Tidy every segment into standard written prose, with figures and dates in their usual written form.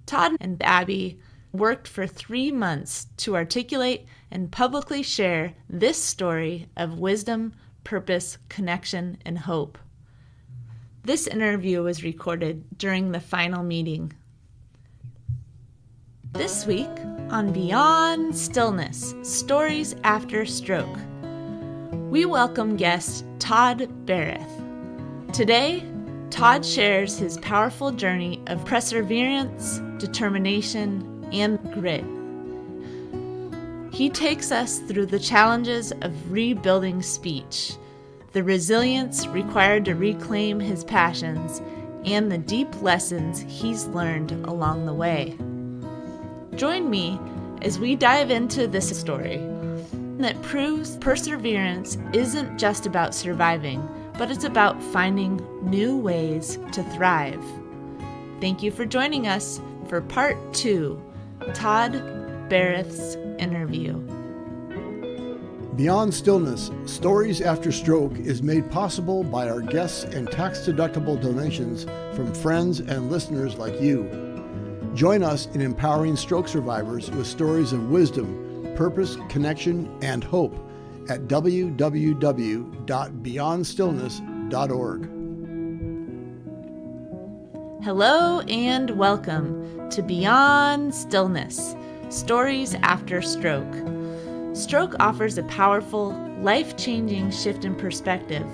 Todd and Abbe worked for 3 months to articulate and publicly share this story of wisdom, purpose, connection, and hope. This interview was recorded during the final meeting. This week on Beyond Stillness, Stories After Stroke, we welcome guest Todd Berreth. Today, Todd shares his powerful journey of perseverance, determination, and grit. He takes us through the challenges of rebuilding speech, the resilience required to reclaim his passions, and the deep lessons he's learned along the way. Join me as we dive into this story that proves perseverance isn't just about surviving, but it's about finding new ways to thrive. Thank you for joining us for part 2, Todd Berreth's interview. Beyond Stillness, Stories After Stroke is made possible by our guests and tax-deductible donations from friends and listeners like you. Join us in empowering stroke survivors with stories of wisdom, purpose, connection, and hope at www.beyondstillness.org. Hello and welcome to Beyond Stillness, Stories After Stroke. Stroke offers a powerful, life-changing shift in perspective.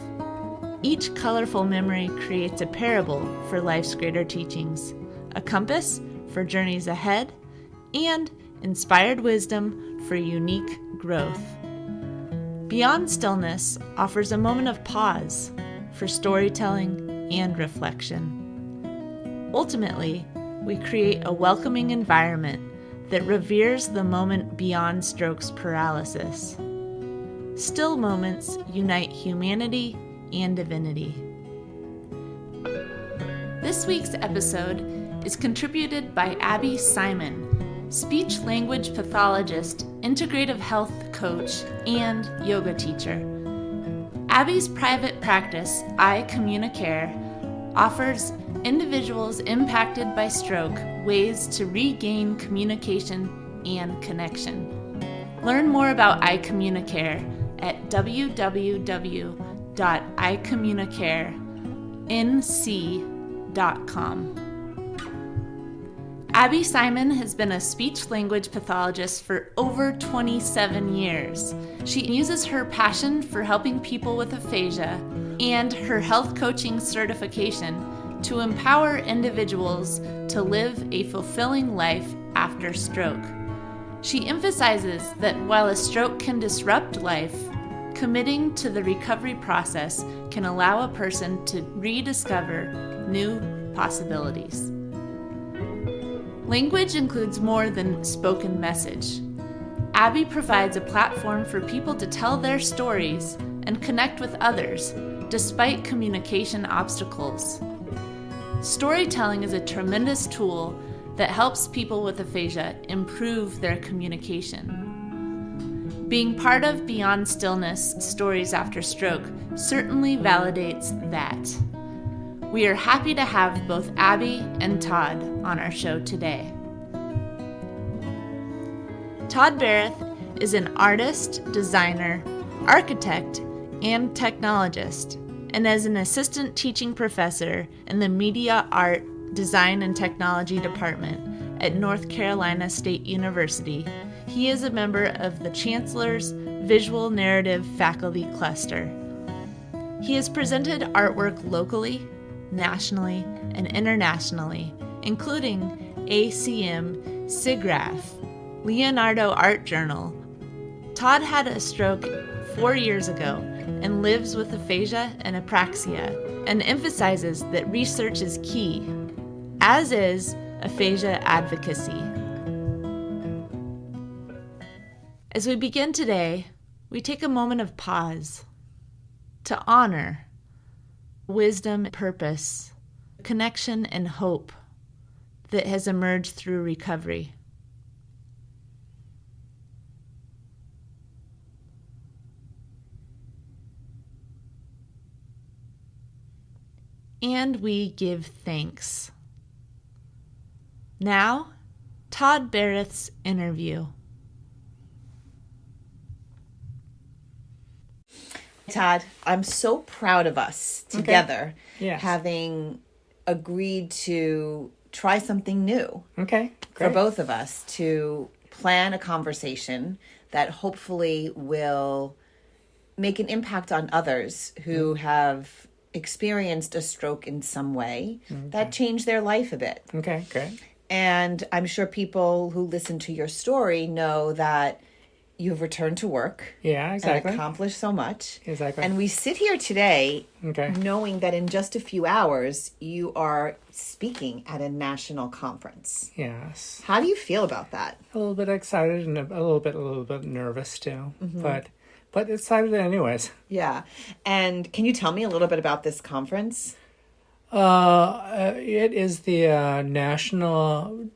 Each colorful memory creates a parable for life's greater teachings, a compass for journeys ahead, and inspired wisdom for unique growth. Beyond Stillness offers a moment of pause for storytelling and reflection. Ultimately, we create a welcoming environment that reveres the moment beyond stroke's paralysis. Still moments unite humanity and divinity. This week's episode is contributed by Abbe Simon, speech-language pathologist, integrative health coach, and yoga teacher. Abbe's private practice, iCommunicare, offers individuals impacted by stroke ways to regain communication and connection. Learn more about iCommunicare at www.icommunicarenc.com. Abbe Simon has been a speech-language pathologist for over 27 years. She uses her passion for helping people with aphasia and her health coaching certification to empower individuals to live a fulfilling life after stroke. She emphasizes that while a stroke can disrupt life, committing to the recovery process can allow a person to rediscover new possibilities. Language includes more than spoken message. Abbe provides a platform for people to tell their stories and connect with others, despite communication obstacles. Storytelling is a tremendous tool that helps people with aphasia improve their communication. Being part of Beyond Stillness, Stories After Stroke certainly validates that. We are happy to have both Abbe and Todd on our show today. Todd Berreth is an artist, designer, architect, and technologist, and as an assistant teaching professor in the Media, Art, Design, and Technology Department at North Carolina State University, he is a member of the Chancellor's Visual Narrative Faculty Cluster. He has presented artwork locally, nationally, and internationally, including ACM SIGGRAPH, Leonardo Art Journal. Todd had a stroke 4 years ago and lives with aphasia and apraxia, and emphasizes that research is key, as is aphasia advocacy. As we begin today, we take a moment of pause to honor wisdom, purpose, connection, and hope that has emerged through recovery. And we give thanks. Now, Todd Berreth's interview. Todd, I'm so proud of us together Yes. having agreed to try something new Okay, for great. both of us to plan a conversation that hopefully will make an impact on others who have experienced a stroke in some way that changed their life a bit. Okay, great. And I'm sure people who listen to your story know that you've returned to work. Yeah, exactly. And accomplished so much. Exactly. And we sit here today Okay. knowing that in just a few hours, you are speaking at a national conference. Yes. How do you feel about that? A little bit excited and a little bit nervous too. But excited anyways. Yeah. And can you tell me a little bit about this conference? It is the National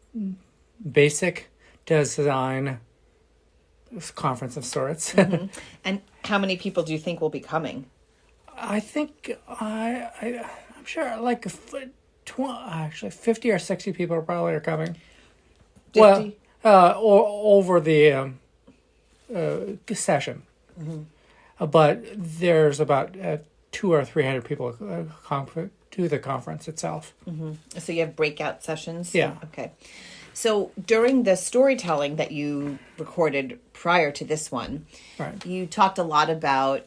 Basic Design Conference of sorts. And how many people do you think will be coming? I think I'm sure like actually 50 or 60 people probably are coming. 50? Over the session. But there's about 200 or 300 people to the conference itself. So you have breakout sessions? Yeah. Okay. So during the storytelling that you recorded prior to this one, Right. you talked a lot about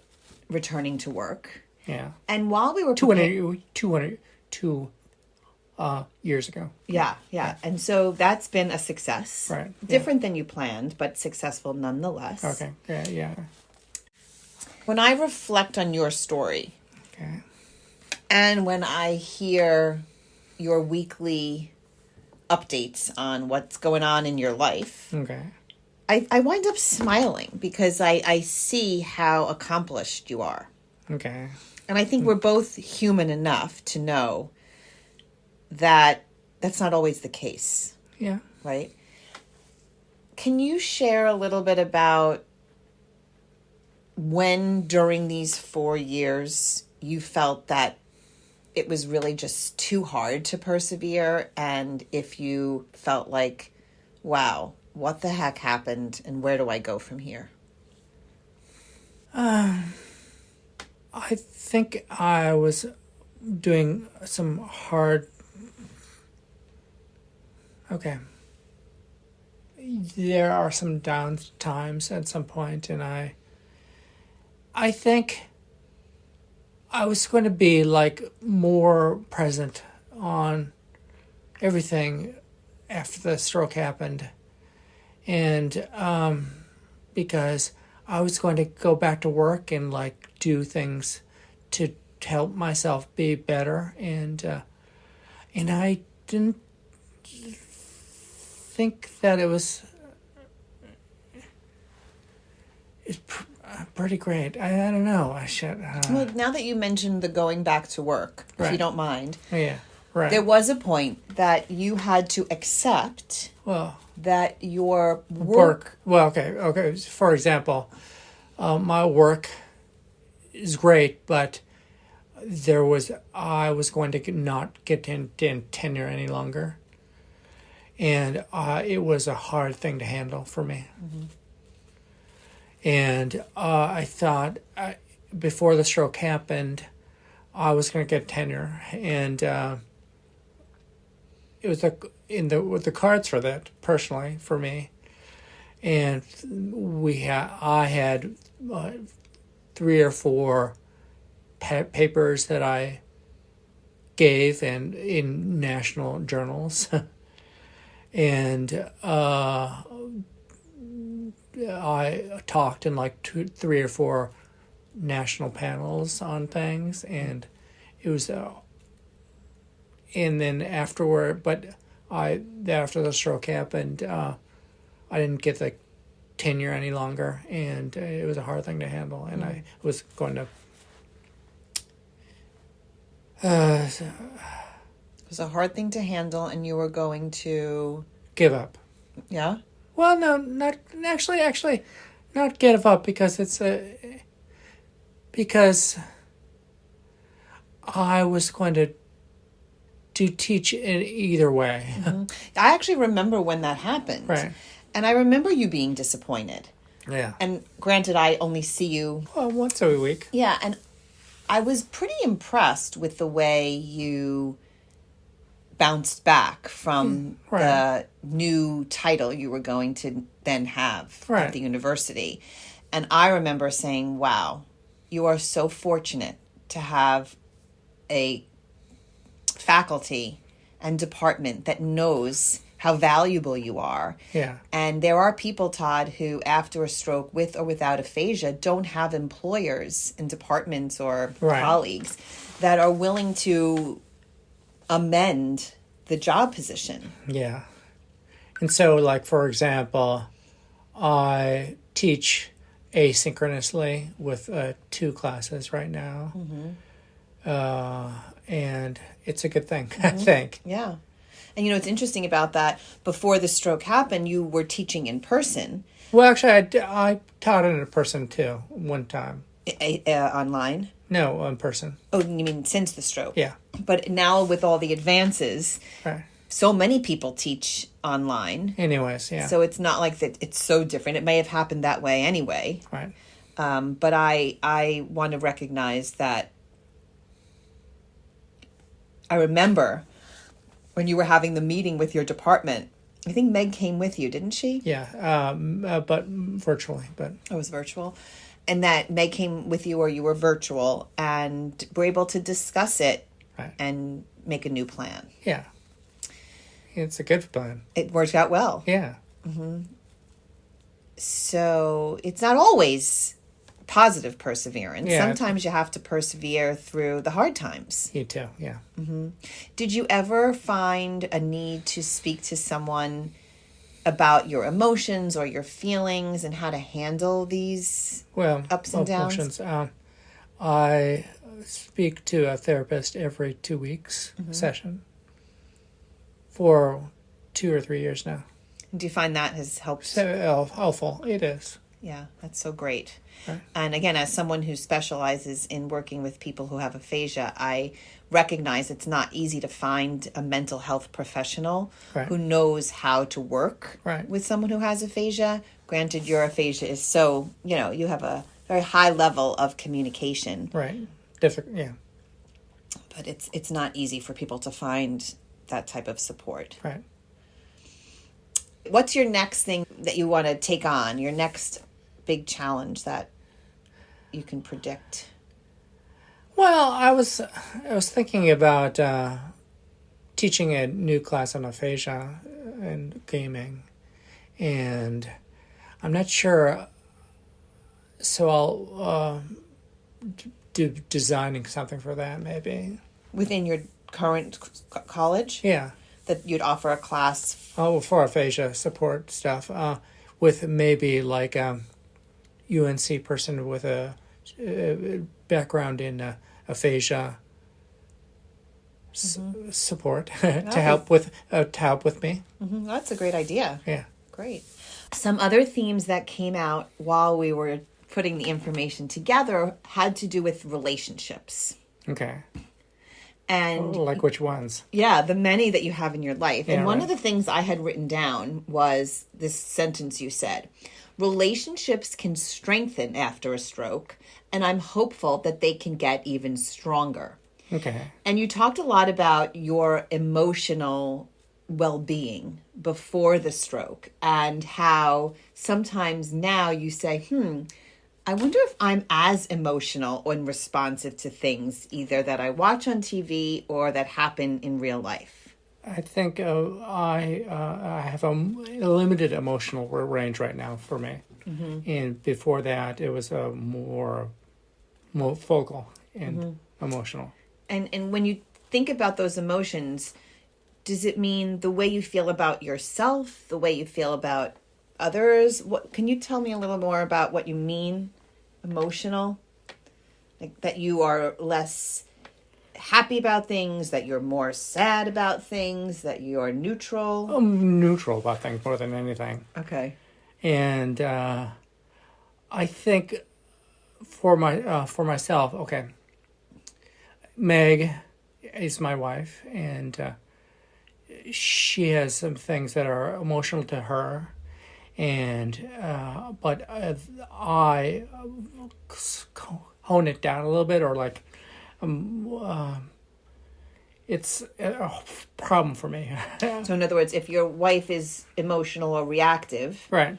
returning to work. Yeah. And while we were 202 years ago. Yeah. And so that's been a success. Right, yeah. Different than you planned, but successful nonetheless. Okay. Yeah. When I reflect on your story, Okay. and when I hear your weekly updates on what's going on in your life, Okay. I wind up smiling because I see how accomplished you are. Okay. And I think we're both human enough to know that that's not always the case, Yeah. right? Can you share a little bit about when during these 4 years you felt that it was really just too hard to persevere, and if you felt like, wow, what the heck happened and where do I go from here? I think I was doing some hard... Okay. There are some down times at some point, and I think I was going to be like more present on everything after the stroke happened. And because I was going to go back to work and like do things to help myself be better, and I didn't think that it's pretty great. I don't know. I should. Well, now that you mentioned the going back to work, if you Right. don't mind, Yeah. Right. there was a point that you had to accept Well. that your Work. Well, okay. For example, my work is great, but I was going to not get in tenure any longer, and it was a hard thing to handle for me. And I thought before the stroke happened, I was going to get tenure, and it was with the cards for that personally for me. And I had 3 or 4 papers that I gave and in national journals, and I talked in like 3 or 4 national panels on things, and it was and then afterward, but after the stroke happened, I didn't get the tenure any longer, and it was a hard thing to handle, and I was going to It was a hard thing to handle, and you were going to... give up. Yeah? Well, no, not actually, not give up, because because I was going to teach in either way. I actually remember when that happened. Right. And I remember you being disappointed. Yeah. And granted, I only see you. Well, once a week. Yeah, and I was pretty impressed with the way you bounced back from the new title you were going to then have at the university. And I remember saying, wow, you are so fortunate to have a faculty and department that knows how valuable you are. Yeah. And there are people, Todd, who after a stroke with or without aphasia don't have employers and departments or colleagues that are willing to amend the job position. Yeah. And so, like, for example, I teach asynchronously with 2 classes right now. And it's a good thing, I think. Yeah. And, you know, it's interesting about that. Before the stroke happened, you were teaching in person. Well, actually, I taught it in person, too, one time. Online? No, in person. Oh, you mean since the stroke? Yeah. But now with all the advances, so many people teach online. Anyways, yeah. So it's not like that it's so different. It may have happened that way anyway. Right. But I want to recognize that I remember when you were having the meeting with your department. I think Meg came with you, didn't she? Yeah, but virtually. But it was virtual. And that Meg came with you or you were virtual and were able to discuss it and make a new plan. Yeah. It's a good plan. It worked out well. Yeah. So it's not always positive perseverance. Yeah. Sometimes you have to persevere through the hard times. You too, yeah. Did you ever find a need to speak to someone about your emotions or your feelings and how to handle these ups and downs? Emotions. I speak to a therapist every 2 weeks session for 2 or 3 years now. Do you find that has helped? So helpful. It is. Yeah, that's so great. Right. And again, as someone who specializes in working with people who have aphasia, I recognize it's not easy to find a mental health professional who knows how to work with someone who has aphasia. Granted, your aphasia is so, you know, you have a very high level of communication. Right. Difficult, yeah. But it's not easy for people to find that type of support. Right. What's your next thing that you want to take on? Your next big challenge that you can predict? Well, I was thinking about teaching a new class on aphasia and gaming, and I'm not sure. So I'll do designing something for that maybe within your current college. Yeah, that you'd offer a class. For aphasia support stuff, with maybe like UNC person with a background in aphasia support to help with me. That's a great idea. Yeah, great. Some other themes that came out while we were putting the information together had to do with relationships. Okay. And like which ones? Yeah, the many that you have in your life. And one of the things I had written down was this sentence you said: relationships can strengthen after a stroke, and I'm hopeful that they can get even stronger. Okay. And you talked a lot about your emotional well-being before the stroke and how sometimes now you say, I wonder if I'm as emotional and responsive to things either that I watch on TV or that happen in real life. I think I have a limited emotional range right now for me. And before that, it was more focal and emotional. And when you think about those emotions, does it mean the way you feel about yourself, the way you feel about others? What can you tell me a little more about what you mean emotional? Like that you are less happy about things, that you're more sad about things, that you're neutral? I'm neutral about things more than anything. Okay. And I think for myself, okay, Meg is my wife, and she has some things that are emotional to her, and but I hone it down a little bit, or like it's a problem for me. So in other words, if your wife is emotional or reactive, Right.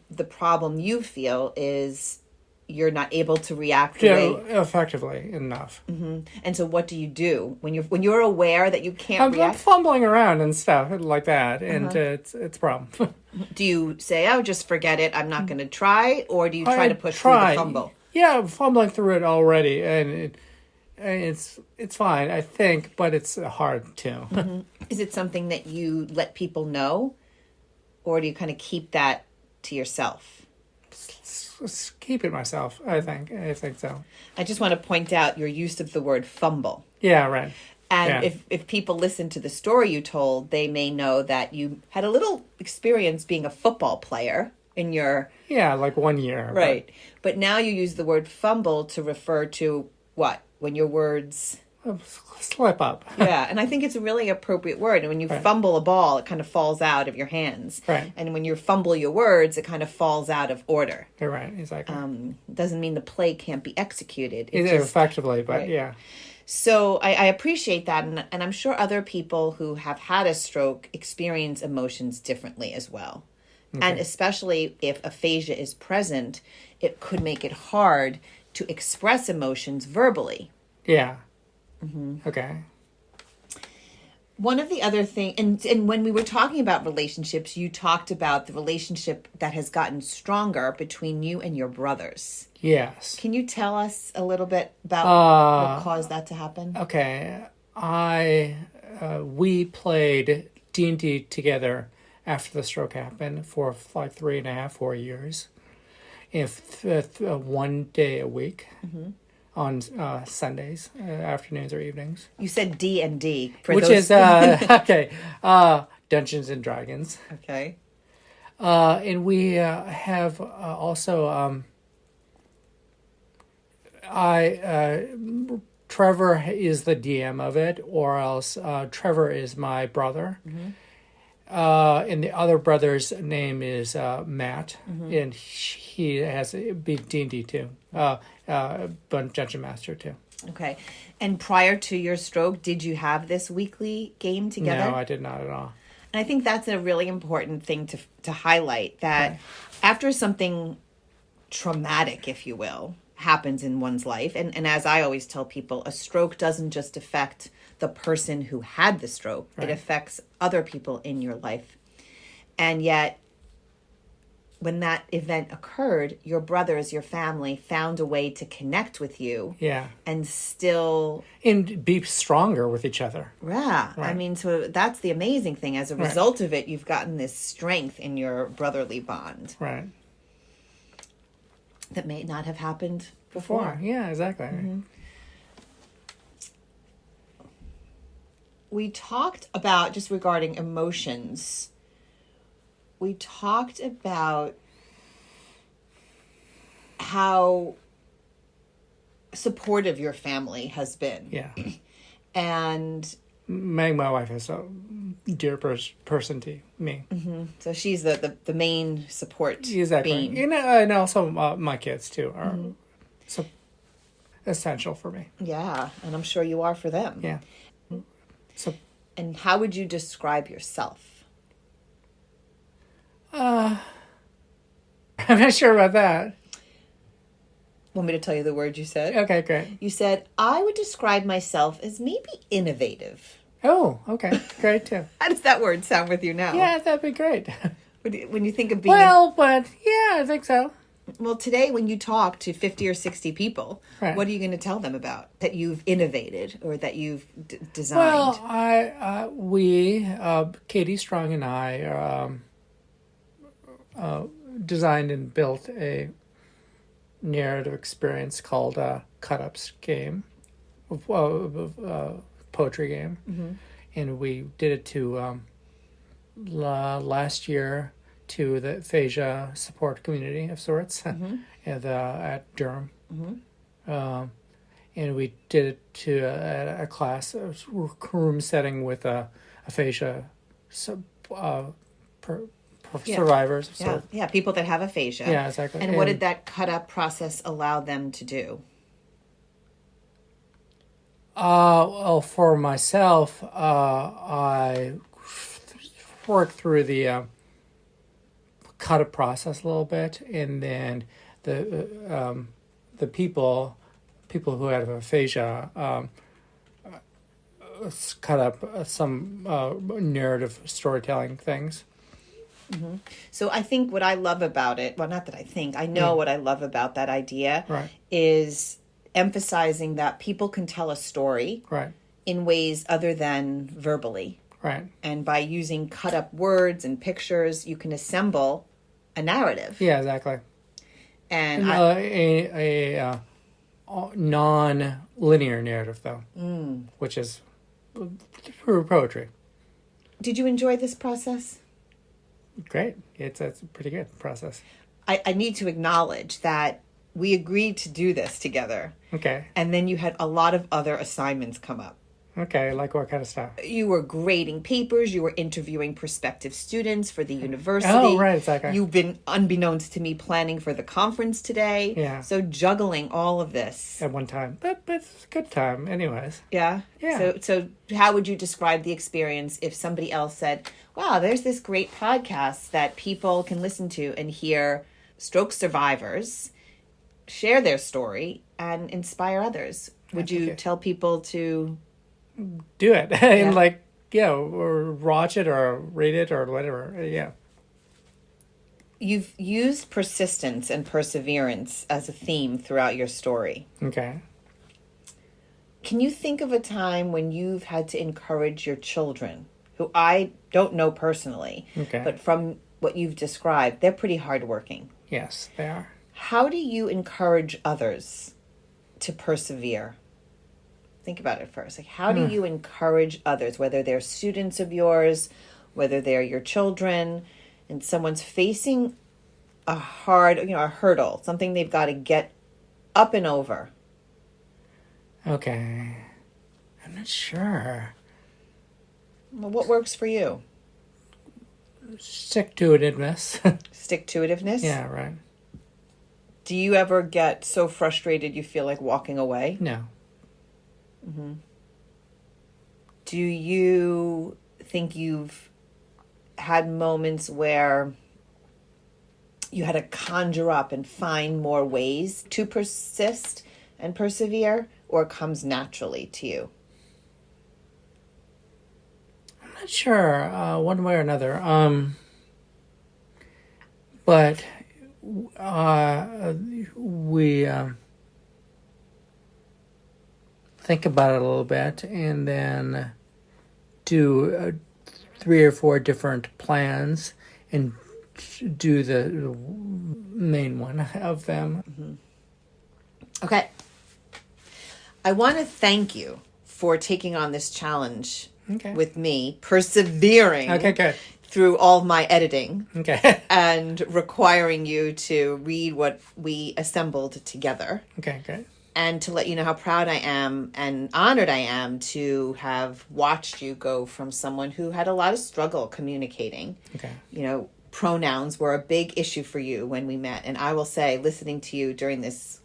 the problem you feel is you're not able to react the way. Effectively enough. And so what do you do when you're aware that you can't I'm react? fumbling around and stuff like that, and it's a problem. Do you say, "Oh, just forget it. I'm not going to try," or do you try to push through the fumble? Yeah, I'm fumbling through it already, and it's fine, I think, but it's hard too. Is it something that you let people know, or do you kind of keep that to yourself? Just keep it myself, I think so. I just want to point out your use of the word fumble. Yeah, right. And Yeah. if people listen to the story you told, they may know that you had a little experience being a football player in your... Yeah, like 1 year. Right. But now you use the word fumble to refer to what? When your words... Slip up. Yeah, and I think it's a really appropriate word. And when you fumble a ball, it kind of falls out of your hands. Right. And when you fumble your words, it kind of falls out of order. You're right, exactly. Doesn't mean the play can't be executed. It is effectively, but right. yeah. So I appreciate that, and I'm sure other people who have had a stroke experience emotions differently as well. Okay. And especially if aphasia is present, it could make it hard to express emotions verbally. Yeah. Okay. One of the other things, and when we were talking about relationships, you talked about the relationship that has gotten stronger between you and your brothers. Yes. Can you tell us a little bit about what caused that to happen? Okay. We played D&D together after the stroke happened for like 3.5, 4 years. If 1 day a week. On Sundays, afternoons or evenings. You said D&D. Which is, okay, Dungeons and Dragons. Okay. And we have also, Trevor is the DM of it, or else Trevor is my brother. And the other brother's name is Matt, and he has a big D&D too. Dungeon Master too. Okay. And prior to your stroke, did you have this weekly game together? No, I did not at all. And I think that's a really important thing to highlight, that after something traumatic, if you will, happens in one's life, and as I always tell people, a stroke doesn't just affect the person who had the stroke. It affects other people in your life. And yet, when that event occurred, your brothers, your family found a way to connect with you. Yeah. And still... And be stronger with each other. Yeah. Right. I mean, so that's the amazing thing. As a result of it, you've gotten this strength in your brotherly bond. Right. That may not have happened before. Yeah, exactly. We talked about, just regarding emotions, we talked about how supportive your family has been. Yeah. And Meg, my wife, is a dear person to me. so she's the main support Exactly. being. And also my kids too are so essential for me. Yeah, and I'm sure you are for them. Yeah. So. And how would you describe yourself? I'm not sure about that. Want me to tell you the word you said? Okay, great. You said, I would describe myself as maybe innovative. Oh, okay. Great, too. How does that word sound with you now? Yeah, that'd be great. When you think of being... but yeah, I think so. Well, today when you talk to 50 or 60 people, what are you going to tell them about that you've innovated or that you've designed? Well, Katie Strong and I designed and built a narrative experience called Cut Ups game, poetry game, and we did it to last year to the aphasia support community of sorts at Durham, and we did it to a class, a room setting with aphasia survivors. Yeah, So, yeah, people that have aphasia. yeah, exactly. And what did that cut-up process allow them to do? Well, for myself, I worked through the cut-up process a little bit, and then the people who had aphasia cut up some narrative storytelling things. Mm-hmm. So I think what I love about it, well, not that I think, I know what I love about that idea is emphasizing that people can tell a story in ways other than verbally. Right. And by using cut up words and pictures, you can assemble a narrative. Yeah, exactly. And a non-linear narrative, though, which is through poetry. Did you enjoy this process? Great. It's a pretty good process. I need to acknowledge that we agreed to do this together. Okay. And then you had a lot of other assignments come up. Okay, like what kind of stuff? You were grading papers. You were interviewing prospective students for the university. Oh, right, exactly. You've been, unbeknownst to me, planning for the conference today. Yeah. So juggling all of this. At one time. But it's a good time anyways. Yeah? Yeah. So how would you describe the experience if somebody else said, wow, there's this great podcast that people can listen to and hear stroke survivors share their story and inspire others? Would you tell people to do it and or watch it or read it or whatever? Yeah. You've used persistence and perseverance as a theme throughout your story. Okay. Can you think of a time when you've had to encourage your children, who I don't know personally, but from what you've described, they're pretty hardworking? Yes, they are. How do you encourage others to persevere? Think about it first. Like, how do you encourage others, whether they're students of yours, whether they're your children, and someone's facing a hurdle, something they've got to get up and over? Okay. I'm not sure. Well, what works for you? Stick-to-itiveness. Stick-to-itiveness? Yeah, right. Do you ever get so frustrated you feel like walking away? No. Mm-hmm. Do you think you've had moments where you had to conjure up and find more ways to persist and persevere, or it comes naturally to you? I'm not sure, one way or another. But we think about it a little bit and then do 3 or 4 different plans and do the main one of them. Mm-hmm. Okay. I want to thank you for taking on this challenge with me, persevering through all of my editing and requiring you to read what we assembled together. Okay, great. And to let you know how proud I am and honored I am to have watched you go from someone who had a lot of struggle communicating. Okay. You know, pronouns were a big issue for you when we met. And I will say, listening to you during this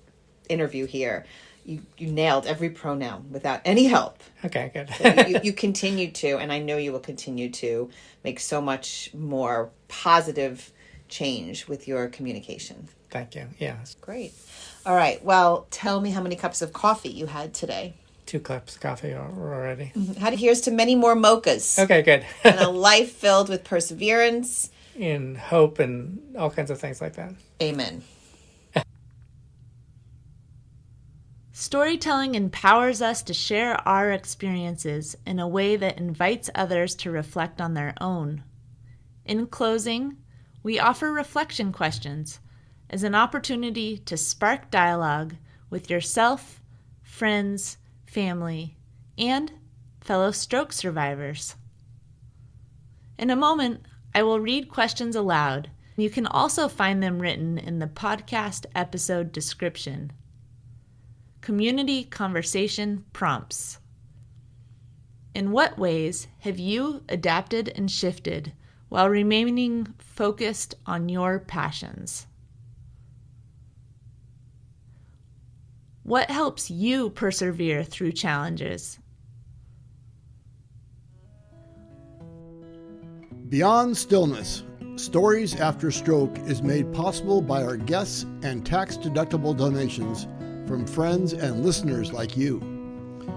interview here, you nailed every pronoun without any help. Okay, good. So you continue to, and I know you will continue to, make so much more positive change with your communication. Thank you. Yes. Great. All right. Well, tell me how many cups of coffee you had today. 2 cups of coffee already. Here's to many more mochas. Okay, good. And a life filled with perseverance. And hope and all kinds of things like that. Amen. Storytelling empowers us to share our experiences in a way that invites others to reflect on their own. In closing, we offer reflection questions as an opportunity to spark dialogue with yourself, friends, family, and fellow stroke survivors. In a moment, I will read questions aloud. You can also find them written in the podcast episode description. Community conversation prompts. In what ways have you adapted and shifted while remaining focused on your passions? What helps you persevere through challenges? Beyond Stillness, Stories After Stroke is made possible by our guests and tax-deductible donations from friends and listeners like you.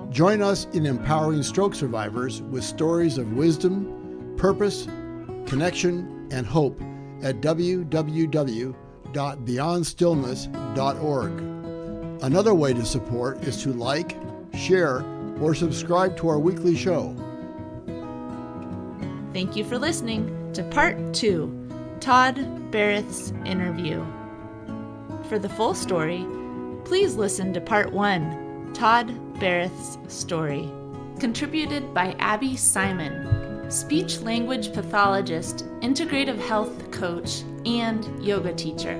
Join us in empowering stroke survivors with stories of wisdom, purpose, connection, and hope at www.beyondstillness.org. Another way to support is to like, share, or subscribe to our weekly show. Thank you for listening to Part 2, Todd Berreth's interview. For the full story, please listen to Part 1, Todd Berreth's story. Contributed by Abbe Simon, speech-language pathologist, integrative health coach, and yoga teacher.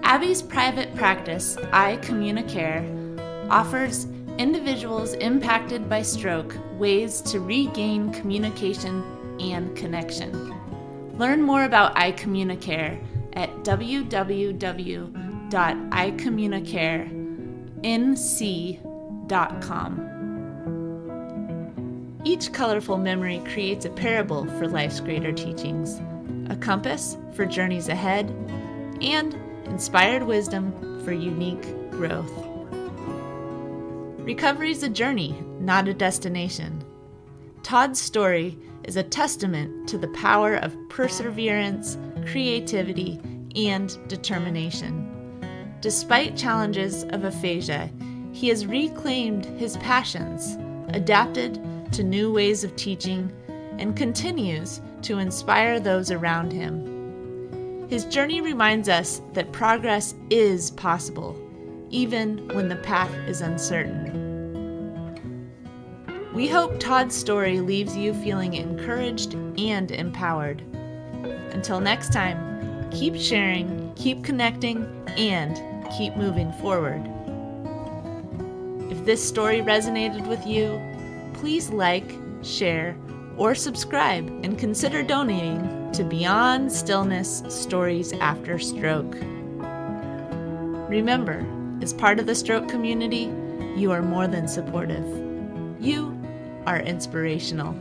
Abbe's private practice, iCommunicare, offers individuals impacted by stroke ways to regain communication and connection. Learn more about iCommunicare at www.icommunicarenc.com. Each colorful memory creates a parable for life's greater teachings, a compass for journeys ahead, and inspired wisdom for unique growth. Recovery is a journey, not a destination. Todd's story is a testament to the power of perseverance, creativity, and determination. Despite challenges of aphasia, he has reclaimed his passions, adapted to new ways of teaching, and continues to inspire those around him. His journey reminds us that progress is possible, even when the path is uncertain. We hope Todd's story leaves you feeling encouraged and empowered. Until next time, keep sharing, keep connecting, and keep moving forward. If this story resonated with you, please like, share, or subscribe and consider donating to Beyond Stillness Stories After Stroke. Remember, as part of the stroke community, you are more than supportive. You are inspirational.